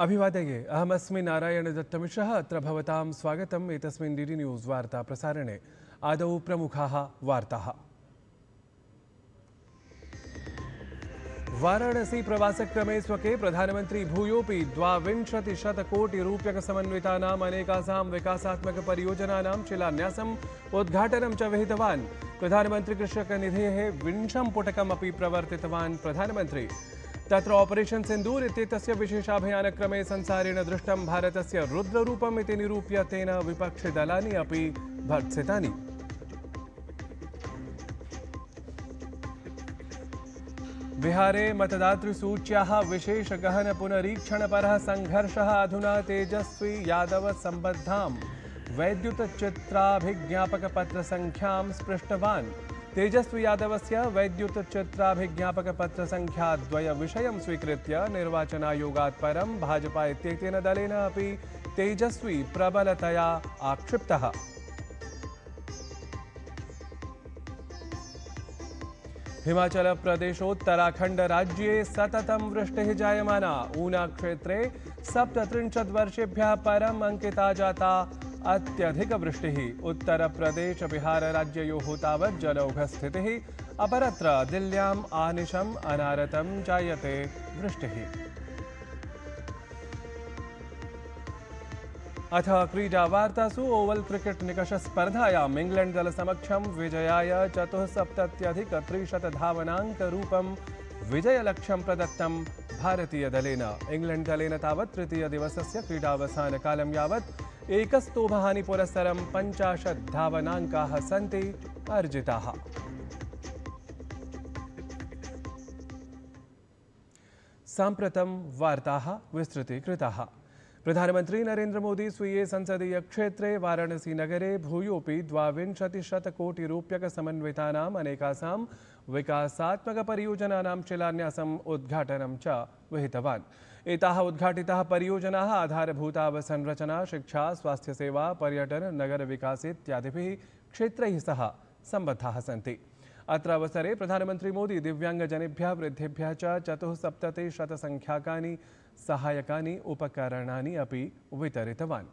अभिवादये अहमस्मि नारायण दत्तमिश्रः अत्र भवतां स्वागतम् एतस्मिन् डीडी न्यूज़ वार्ता प्रसारणे आदौ प्रमुखाः वार्ताः। वाराणसी प्रवासक्रमे स्वके प्रधानमंत्री भूयोपि 22,000,कोटिरूप्यकसमन्वितानाम् अनेकासां विकासात्मकपरियोजनानां शिलान्यासम् उद्घाटनं च विहितवान्। प्रधानमंत्री कृषकनिधेः 20 पुटकमपि प्रवर्तितवान् प्रधानमंत्री। तत्र ऑपरेशन सिंदूर इत्येतस्य विशेषाभियानक्रमे संसारेण दृष्टं भारतस्य रुद्ररूपम् इति निरूप्य तेन विपक्षिदलानि अपि भर्त्सितानि। बिहारे मतदातृसूच्याः विशेष गहन पुनरीक्षणपरः संघर्षः अधुना तेजस्वी यादव संबद्धां वैद्युतचित्राभिज्ञापकपत्रसंख्यां स्पृष्टवान्। तेजस्वी यादवस्य वैद्युतचित्राभिज्ञापकपत्रसंख्याद्वयविषयं स्वीकृत्य निर्वाचनायोगात् परं भाजपा इत्येतेन दलेन अपि तेजस्वी प्रबलतया आक्षिप्तः। हिमाचल प्रदेशोत्तराखंड राज्ये सततं वृष्टिः जायमाना। ऊना क्षेत्रे 37 वर्षेभ्यः परम् अंकिता जाता अत्यधिकवृष्टिः। उत्तर प्रदेश बिहार राज्ययोः तावत् जलौघस्थितिः। अपरत्र दिल्ल्याम् आनिशम् अनारतं जायते वृष्टिः। अथ क्रीडावार्तासु ओवल क्रिकेट निकषस्पर्धायाम् इंग्लैंड दलसमक्षं विजयाय 74,300 धावनाङ्करूपं विजयलक्ष्यं प्रदत्तं भारतीयदलेन। इंग्लैंड दलेन तावत् तृतीयदिवसस्य क्रीडावसानकालं यावत् एकस्तोभहानिपुरस्सरं 50 धावनाङ्काः सन्ति अर्जिताः। साम्प्रतं वार्ताः विस्तृतीकृताः। प्रधानमंत्री नरेंद्र मोदी स्वीये संसदीय क्षेत्रे वाराणसी नगरे भूयोपि 22,000,कोटिरूप्यकसमन्वितानाम् अनेकासां विकासात्मकपरियोजनानां शिलान्यासम् उद्घाटनं च विहितवान्। एताः उद्घाटिताः परियोजनाः आधारभूतावसंरचना, शिक्षा, स्वास्थ्यसेवा, पर्यटन, नगरविकास इत्यादिभिः क्षेत्रैः सह सम्बद्धाः सन्ति। अत्र अवसरे प्रधानमंत्री मोदी दिव्यांगजनेभ्यः वृद्धेभ्यः च 74,000 सहायकानि उपकरणानि अपि वितरितवान्।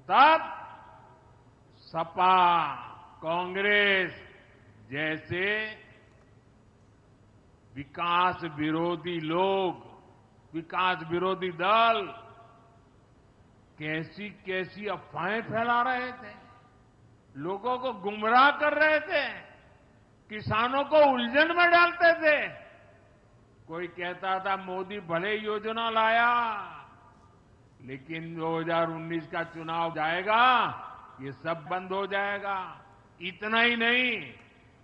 तब सपा, कांग्रेस जैसे विकास विरोधी लोग, विकास विरोधी दल कैसी कैसी अफवाहें फैला रहे थे, लोगों को गुमराह कर रहे थे, किसानों को उलझन में डालते थे। कोई कहता था मोदी भले योजना लाया, लेकिन 2019 का चुनाव जाएगा, ये सब बंद हो जाएगा। इतना ही नहीं,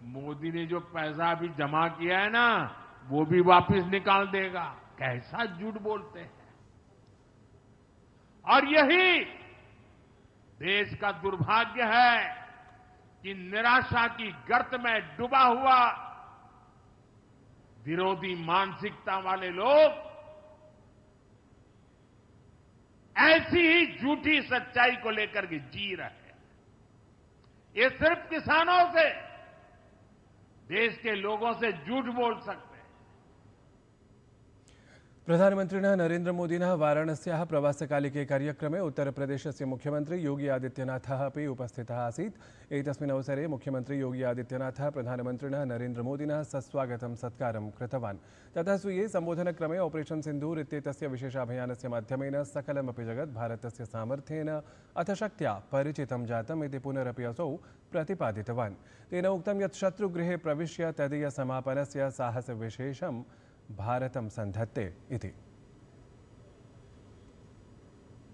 मोदी ने जो पैसा अभी जमा किया है ना, वो भी वापस निकाल देगा। कैसा झूठ बोलते हैं। और यही देश का दुर्भाग्य है कि निराशा की गर्त में डूबा हुआ विरोधी मानसिकता वाले लोग ऐसी ही झूठी सच्चाई को लेकर के जी रहे हैं। ये सिर्फ किसानों से, देश के लोगों से झूठ बोल सकते हैं। प्रधानमन्त्रिणः नरेन्द्रमोदिनः वाराणस्याः प्रवासकालिके कार्यक्रमे उत्तरप्रदेशस्य मुख्यमन्त्री योगी आदित्यनाथः अपि उपस्थितः आसीत्। एतस्मिन् अवसरे मुख्यमन्त्री योगी आदित्यनाथः प्रधानमन्त्रिणः नरेन्द्रमोदिनः सस्वागतं सत्कारं कृतवान्। ततः स्वीये सम्बोधनक्रमे ऑपरेशन् सिन्दूर इत्येतस्य विशेषाभियानस्य माध्यमेन सकलमपि जगत् भारतस्य सामर्थ्येन अथ शक्त्या परिचितं जातम् इति पुनरपि असौ प्रतिपादितवान्। तेन उक्तं यत् शत्रुगृहे प्रविश्य तदीयसमापनस्य साहसविशेषं भारतं संधत्ते इति।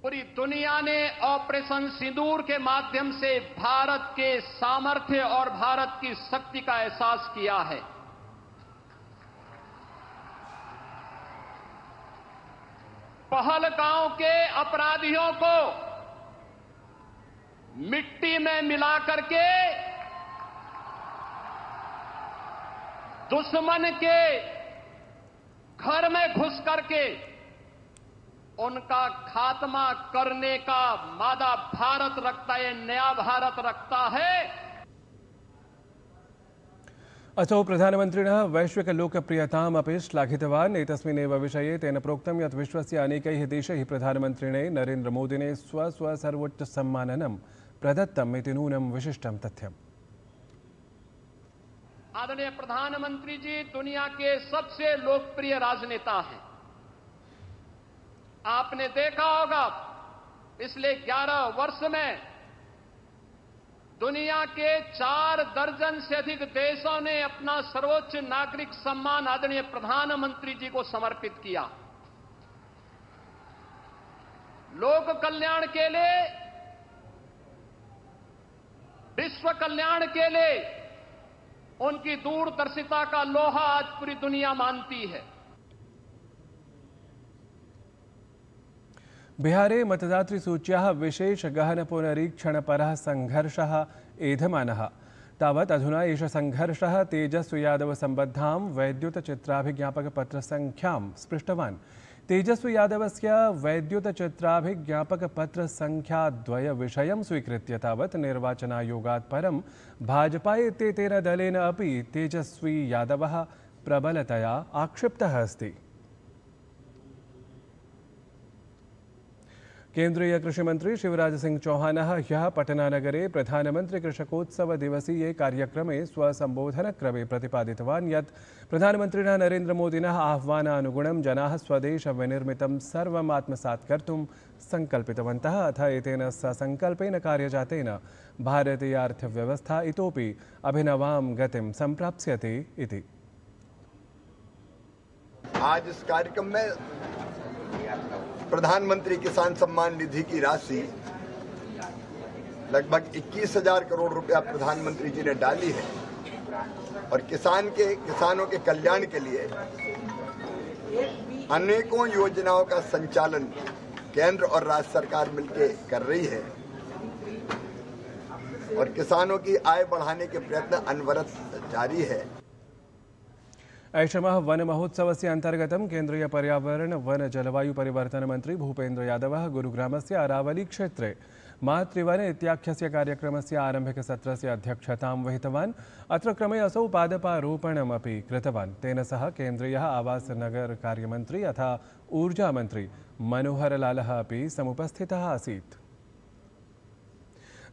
पूरी दुनिया ने ऑपरेशन सिंदूर के माध्यम से भारत के सामर्थ्य और भारत की शक्ति का एहसास किया है। पहलगांव के अपराधियों को मिट्टी में मिला करके दुश्मन के घर में घुस करके उनका खात्मा करने का मादा भारत रखता है, नया भारत रखता है। असौ प्रधानमन्त्रिणः वैश्विकलोकप्रियताम् अपि श्लाघितवान्। एतस्मिन्नेव विषये तेन प्रोक्तं यत् विश्वस्य अनेकैः देशैः प्रधानमन्त्रिणे नरेन्द्रमोदिने सर्वोच्चसम्माननं प्रदत्तम् इति नूनं विशिष्टं तथ्यम्। आदरणीय प्रधानमंत्री जी दुनिया के सबसे लोकप्रिय राजनेता हैं। आपने देखा होगा पिछले 11 वर्ष में दुनिया के 4 दर्जन से अधिक देशों ने अपना सर्वोच्च नागरिक सम्मान आदरणीय प्रधानमंत्री जी को समर्पित किया। लोक कल्याण के लिए, विश्व कल्याण के लिए उनकी दूरदर्शिता का लोहा आज पूरी दुनिया मानती है। बिहारे मतदातृसूच्याः विशेष गहन पुनरीक्षणपरः संघर्षः एधमानः। तावत् अधुना एष संघर्षः तेजस्वी यादव सम्बद्धां वैद्युतचित्राभिज्ञापकपत्रसङ्ख्यां स्पृष्टवान्। तेजस्वी यादवस्य वैद्युतचित्राभिज्ञापकपत्रसङ्ख्याद्वयविषयं स्वीकृत्य तावत् निर्वाचनायोगात् परं भाजपा इत्येतेन दलेन अपि तेजस्वी यादवः प्रबलतया आक्षिप्तः अस्ति। केन्द्रीय कृषिमंत्री शिवराज सिंह चौहानः ह्यः पटनानगरे प्रधानमंत्री कृषकोत्सव दिवसीये कार्यक्रमे स्वसम्बोधनक्रमे प्रतिपादितवान् यत् प्रधानमन्त्रिणः नरेन्द्रमोदिनः आह्वानानुगुणं जनाः स्वदेशविनिर्मितं सर्वम् आत्मसात् कर्तुं सङ्कल्पितवन्तः। अथ एतेन ससङ्कल्पेन कार्यजातेन भारतीय अर्थव्यवस्था इतोपि अभिनवां गतिं सम्प्राप्स्यति इति। आज इस कार्यक्रम में प्रधानमंत्री किसान सम्मान निधि की राशि लगभग 21,000 करोड़ रुपया प्रधानमंत्री जी ने डाली है और किसानों के कल्याण के लिए अनेकों योजनाओं का संचालन केंद्र और राज्य सरकार मिलकर कर रही है और किसानों की आय बढ़ाने के प्रयत्न अनवरत जारी है। ऐषमः वन महोत्सवस्य अन्तर्गतं केन्द्रीय पर्यावरण वन जलवायु परिवर्तन मंत्री भूपेन्द्र यादवः गुरुग्रामस्य अरावली क्षेत्रे मातृवन इत्याख्यस्य कार्यक्रमस्य आरम्भिकसत्रस्य अध्यक्षतां वहितवान्। अत्र क्रमे असौ पादपारोपणमपि कृतवान्। तेन सह केन्द्रीयः आवास नगर कार्यमन्त्री तथा ऊर्जामन्त्री मनोहरलालः अपि समुपस्थितः आसीत्।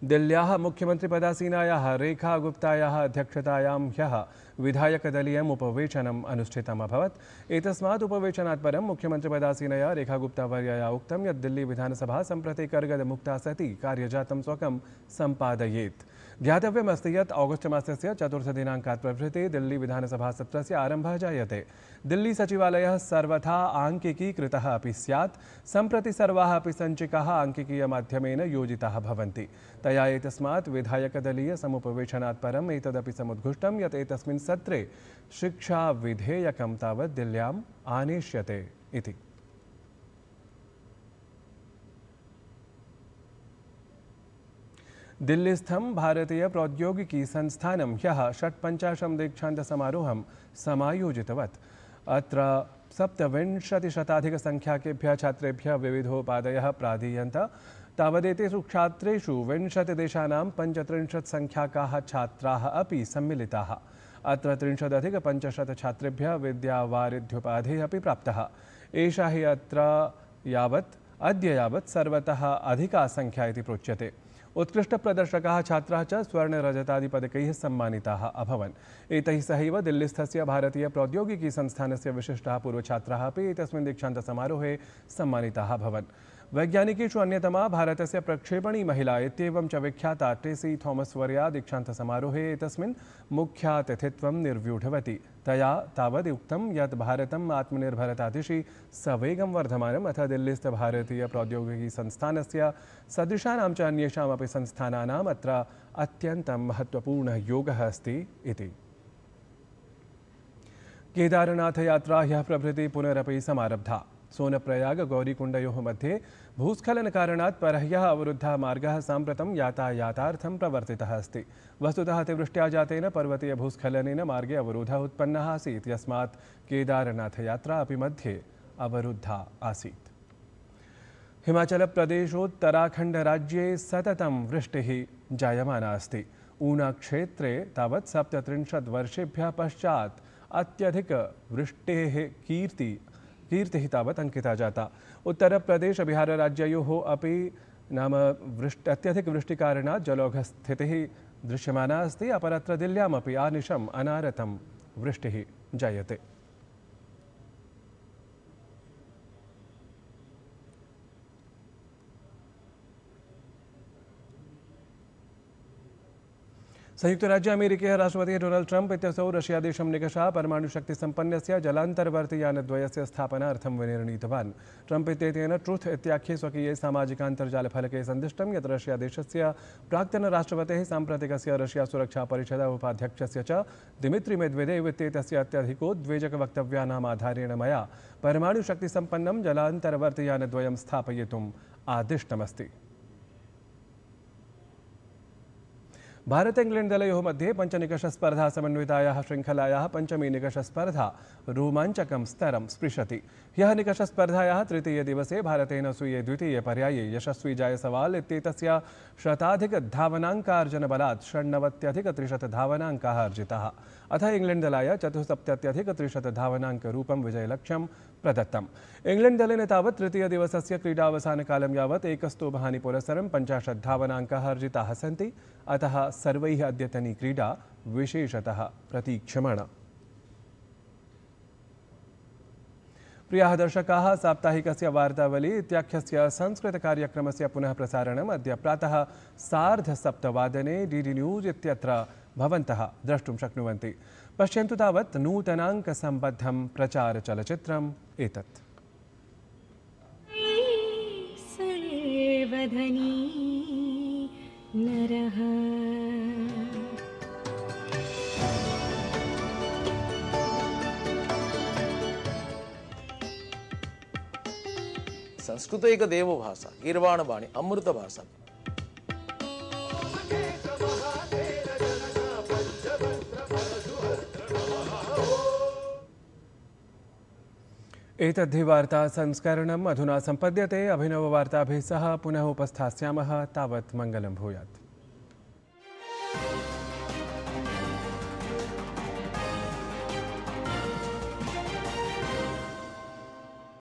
दिल्ल्याः मुख्यमन्त्रिपदासीनायाः रेखा गुप्तायाः अध्यक्षतायां ह्यः विधायकदलीयम् उपवेशनम् अनुष्ठितम् अभवत्। एतस्मात् उपवेशनात् परं मुख्यमन्त्रिपदासीनया रेखा गुप्तावर्यया उक्तं यत् दिल्ली विधानसभा सम्प्रति कर्गदमुक्ता सति कार्यजातं स्वकं सम्पादयेत्। ध्यातव्यमस्ति यत् ऑगस्ट मासस्य 4 दिनाङ्कात् प्रभृति दिल्ली विधानसभा सत्रस्य आरम्भः जायते। दिल्ली सचिवालयः सर्वथा आङ्किकीकृतः अपि स्यात्। सम्प्रति सर्वाः अपि सञ्चिकाः आङ्किकीयमाध्यमेन योजिताः भवन्ति। तया एतस्मात् विधायकदलीय समुपवेशनात् परम् एतदपि समुद्घुष्टं यत् एतस्मिन् सत्रे शिक्षाविधेयकं तावत् दिल्ल्याम् आनेष्यते इति। दिल्लीस्थं भारतीय प्रौद्योगिकी संस्थानं ह्यः 56 दीक्षान्तसमारोहं समायोजितवत्। अत्र 27% छात्रेभ्यः विविधोपाधयः प्रादीयन्त। तावदेतेषु छात्रेषु 20 देशानां 35 संख्याकाः छात्राः अपि सम्मिलिताः। अत्र 30 अधिक 500 छात्रेभ्यः विद्यावारिध्योपाधिः अपि प्राप्तः। एषा हि अत्र अद्य यावत् सर्वतः अधिका संख्या इति प्रोच्यते। उत्कृष्टप्रदर्शकाः छात्राः च स्वर्णरजतादिपदकैः सम्मानिताः अभवन्। एतैः सहैव दिल्लीस्थस्य भारतीयप्रौद्योगिकीसंस्थानस्य विशिष्टाः पूर्वछात्राः अपि एतस्मिन् दीक्षान्तसमारोहे सम्मानिताः अभवन्। वैज्ञानिकेषु अन्यतमा भारतस्य प्रक्षेपणी महिला इत्येवं च विख्याता टेसी थॉमस वर्या दीक्षान्तसमारोहे एतस्मिन् मुख्यातिथित्वं निर्व्यूढवती। तया तावद् उक्तं यत् भारतम् आत्मनिर्भरतादिशि सवेगं वर्धमानम् अथ दिल्लीस्थ भारतीयप्रौद्योगिकीसंस्थानस्य सदृशानां च अन्येषामपि संस्थानानाम् अत्र अत्यन्तं महत्त्वपूर्णः योगः अस्ति इति। केदारनाथयात्रा ह्यः प्रभृति पुनरपि समारब्धा। सोनप्रयाग गौरीकुण्डयोः मध्ये भूस्खलनकारणात् परह्यः अवरुद्धः मार्गः साम्प्रतं यातायातार्थं प्रवर्तितः अस्ति। वस्तुतः अतिवृष्ट्या जातेन पर्वतीय भूस्खलनेन मार्गे अवरोधः उत्पन्नः आसीत्, यस्मात् केदारनाथयात्रा अपि मध्ये अवरुद्धा आसीत्। हिमाचलप्रदेशोत्तराखण्डराज्ये सततं वृष्टिः जायमाना अस्ति। ऊनाक्षेत्रे तावत् 37 वर्षेभ्यः पश्चात् अत्यधिकवृष्टेः कीर्तिः तावत् अंकिता जाता। उत्तरप्रदेश बिहारराज्ययोः अपि अत्यधिकवृष्टिकारणात् जलौघस्थितिः दृश्यमाना अस्ति। अपरत्र दिल्ल्यामपि आनिशम् अनारतं वृष्टिः जायते। संयुक्तराज्य अमेरिके राष्ट्रपति डोनाल्ड ट्रम्प इत्यसौ रशियादेशं निकषा परमाणुशक्तिसम्पन्नस्य जलान्तर्वर्तियानद्वयस्य स्थापनार्थं विनिर्णीतवान्। ट्रम्प इत्येतेन ट्रुथ इत्याख्ये स्वकीये सामाजिकान्तर्जालफलके सन्दिष्टं यत् रशियादेशस्य प्राक्तनराष्ट्रपतेः साम्प्रतिकस्य रशियासुरक्षापरिषद उपाध्यक्षस्य च दिमित्री मेदवेदेव इत्येतस्य अत्यधिकोद्वेजकवक्तव्यानाम् आधारेण मया परमाणुशक्तिसम्पन्नं जलान्तर्वर्तियानद्वयं स्थापयितुम् आदिष्टमस्ति। भारत इंग्लैंड दलयोः मध्ये पञ्चनिकषस्पर्धा समन्वितायाः श्रृङ्खलायाः पञ्चमी निकषस्पर्धा रोमाञ्चकं स्तरं स्पृशति। ह्यः निकषस्पर्धायाः तृतीयदिवसे भारतेन स्वीये द्वितीयपर्याये यशस्वी जायसवाल इत्येतस्य शताधिकधावनाङ्कार्जनबलात् 96 धावनाङ्काः अर्जिताः। अथ इंग्लैंड दलाय 74 धावनाङ्करूपं विजयलक्ष्यं प्रदत्तम्। इंग्लैंड दलेन तावत् तृतीयदिवसस्य क्रीडावसानकालं यावत् एकस्तोभानि पुरस्सरं 50 धावनाङ्काः अर्जिताः सन्ति। अतः सर्वैः अद्यतनी क्रीडा विशेषतः प्रतीक्षमाणा। प्रियाः दर्शकाः, साप्ताहिकस्य वार्तावली इत्याख्यस्य संस्कृतकार्यक्रमस्य पुनः प्रसारणम् अद्य प्रातः 7:30 DD न्यूज़ इत्यत्र भवन्तः द्रष्टुं शक्नुवन्ति। पश्यन्तु तावत् नूतनाङ्कसम्बद्धं प्रचारचलच्चित्रम् एतत्। सर्वधनी नरः संस्कृत एक देवभाषा, गीर्वाणवाणी अमृत भाषा। एतद्धि वार्ता संस्करणम् अधुना सम्पद्यते। अभिनववार्ताभिः सह पुनः उपस्थास्यामः। तावत् मङ्गलं भूयात्।